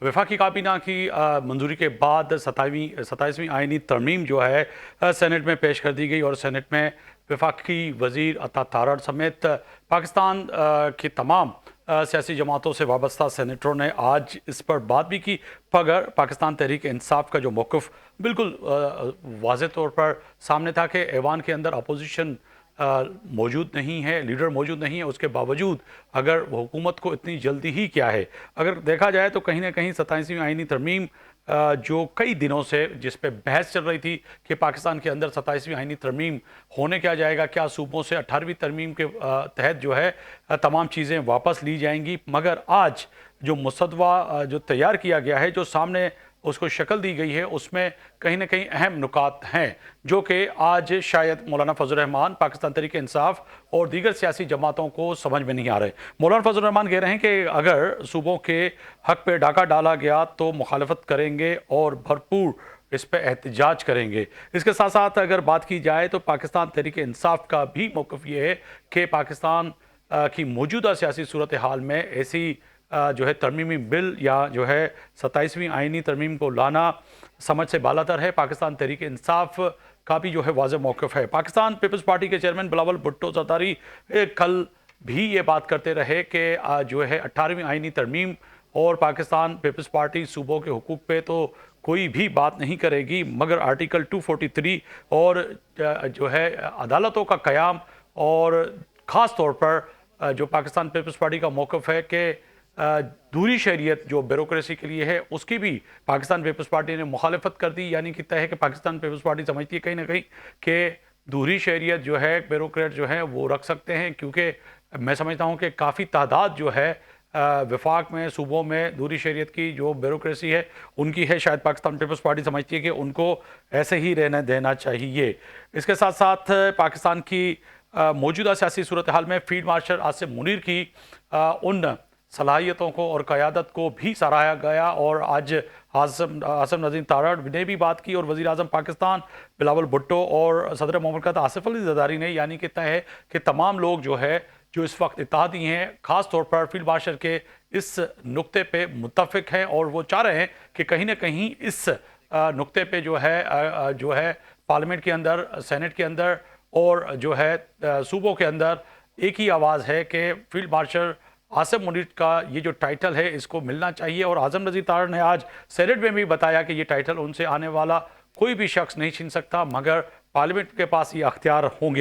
वफाकी काबीना की मंजूरी के बाद 27वीं आइनी तरमीम जो है सेनेट में पेश कर दी गई और सेनेट में वफाकी वज़ीर अता तारड़ समेत पाकिस्तान की तमाम सियासी जमातों से वाबस्ता सेनेटरों ने आज इस पर बात भी की। मगर पाकिस्तान तहरीक इंसाफ का जो मौक़िफ़ बिल्कुल वाज़े तौर पर सामने था कि ऐवान के अंदर अपोजिशन मौजूद नहीं है, लीडर मौजूद नहीं है, उसके बावजूद अगर हुकूमत को इतनी जल्दी ही क्या है, अगर देखा जाए तो कहीं ना कहीं 27वीं आइनी तरमीम जो कई दिनों से जिस पे बहस चल रही थी कि पाकिस्तान के अंदर 27वीं आइनी तरमीम होने क्या जाएगा, क्या सूबों से 18वीं तरमीम के तहत जो है तमाम चीज़ें वापस ली जाएंगी। मगर आज जो मुसद्दा जो तैयार किया गया है, जो सामने उसको शक्ल दी गई है, उसमें कहीं ना कहीं अहम नुकात हैं जो कि आज शायद मौलाना फजल रहमान, पाकिस्तान तहरीक इंसाफ और दीगर सियासी जमातों को समझ में नहीं आ रहे। मौलाना फजल रहमान कह रहे हैं कि अगर सूबों के हक पे डाका डाला गया तो मुखालफत करेंगे और भरपूर इस पर एहतजाज करेंगे। इसके साथ साथ अगर बात की जाए तो पाकिस्तान तहरीक इंसाफ का भी मौक़िफ़ ये है कि पाकिस्तान की मौजूदा सियासी सूरत हाल में ऐसी जो है तरमीमी बिल या जो है 27वीं आइनी तरमीम को लाना समझ से बालातर है। पाकिस्तान तहरीक इंसाफ का भी जो है वाज़ेह मौक़िफ़ है। पाकिस्तान पीपल्स पार्टी के चेयरमैन बिलावल भुट्टो ज़रदारी कल भी ये बात करते रहे कि जो है 18वीं आइनी तरमीम और पाकिस्तान पीपल्स पार्टी सूबों के हुकूक पे तो कोई भी बात नहीं करेगी, मगर आर्टिकल 243 और जो है अदालतों का क़याम और ख़ास तौर पर जो पाकिस्तान पीपल्स पार्टी का मौक़िफ़ है कि दूरी शरीयत जो ब्यूरोक्रेसी के लिए है उसकी भी पाकिस्तान पीपल्स पार्टी ने मुखालफत कर दी। यानी कि तय है कि पाकिस्तान पीपल्स पार्टी समझती है कहीं ना कहीं कि दूरी शरीयत जो है ब्यूरोक्रेट जो है वो रख सकते हैं, क्योंकि मैं समझता हूँ कि काफ़ी तादाद जो है वफाक में सूबों में दूरी शरीयत की जो ब्यूरोक्रेसी है उनकी है। शायद पाकिस्तान पीपल्स पार्टी समझती है कि उनको ऐसे ही रहने देना चाहिए। इसके साथ साथ पाकिस्तान की मौजूदा सियासी सूरत हाल में फील्ड मार्शल आसिम मुनीर की उन सलाहियतों को और क़यादत को भी सराहा गया और आज आसिम नज़ीर तारड़ ने भी बात की और वज़ीर आज़म पाकिस्तान बिलावल भुट्टो और सदर ममलकत आसिफ अली ज़रदारी ने यानी कि तय है कि तमाम लोग जो है जो इस वक्त इत्तेहादी हैं ख़ास तौर पर फील्ड मार्शल के इस नुक्ते पे मुत्तफ़िक हैं और वो चाह रहे हैं कि कहीं ना कहीं इस नुक्ते पे जो है पार्लियामेंट के अंदर, सेनेट के अंदर और जो है सूबों के अंदर एक ही आवाज़ है कि फील्ड मार्शल आसिम मुनीर का ये जो टाइटल है इसको मिलना चाहिए। और आज़म नज़ीर तारड़ ने आज सेनेट में भी बताया कि ये टाइटल उनसे आने वाला कोई भी शख्स नहीं छीन सकता, मगर पार्लियामेंट के पास ये अख्तियार होंगे।